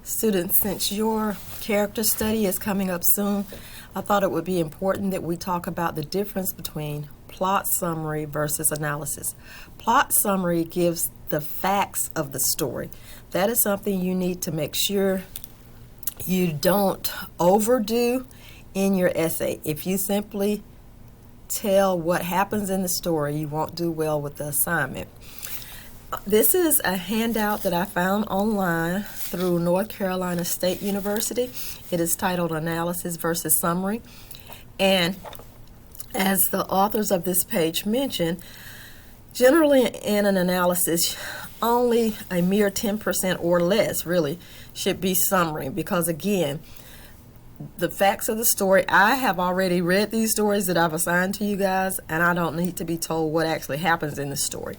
Students, since your character study is coming up soon, I thought it would be important that we talk about the difference between plot summary versus analysis. Plot summary gives the facts of the story. That is something you need to make sure you don't overdo in your essay. If you simply tell what happens in the story, you won't do well with the assignment. This is a handout that I found online through North Carolina State University. It is titled Analysis versus Summary. And as the authors of this page mentioned, generally in an analysis, only a mere 10% or less really should be summary, because again, the facts of the story, I have already read these stories that I've assigned to you guys, and I don't need to be told what actually happens in the story.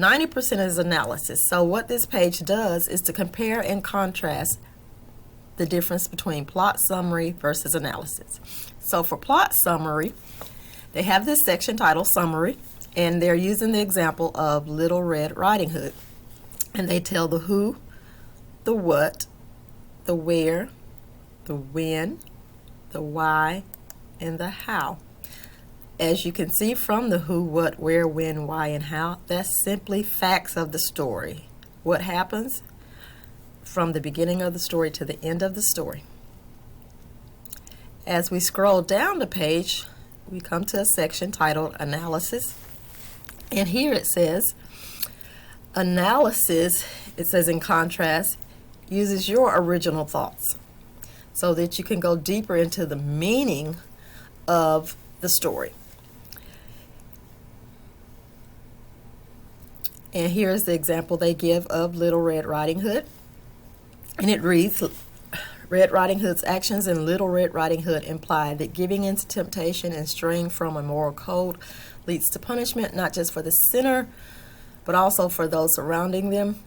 90% is analysis. So what this page does is to compare and contrast the difference between plot summary versus analysis. So for plot summary, they have this section titled Summary, and they're using the example of Little Red Riding Hood. And they tell the who, the what, the where, the when, the why, and the how. As you can see from the who, what, where, when, why, and how, that's simply facts of the story. What happens from the beginning of the story to the end of the story. As we scroll down the page, we come to a section titled Analysis. And here it says, analysis, it says in contrast, uses your original thoughts so that you can go deeper into the meaning of the story. And here's the example they give of Little Red Riding Hood. And it reads, Red Riding Hood's actions in Little Red Riding Hood imply that giving in to temptation and straying from a moral code leads to punishment, not just for the sinner, but also for those surrounding them.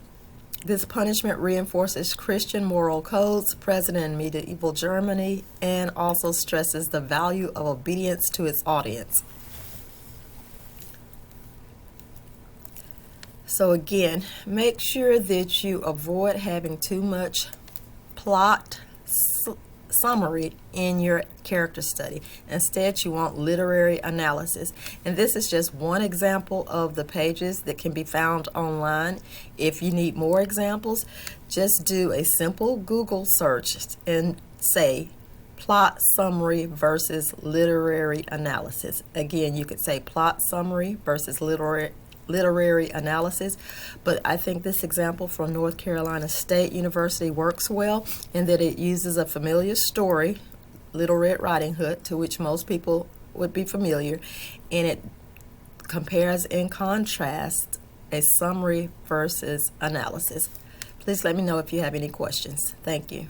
This punishment reinforces Christian moral codes present in medieval Germany and also stresses the value of obedience to its audience. So again, make sure that you avoid having too much plot summary in your character study. Instead, you want literary analysis. And this is just one example of the pages that can be found online. If you need more examples, just do a simple Google search and say plot summary versus literary analysis. Again, you could say plot summary versus literary analysis, but I think this example from North Carolina State University works well in that it uses a familiar story, Little Red Riding Hood, to which most people would be familiar, and it compares and contrasts a summary versus analysis. Please let me know if you have any questions. Thank you.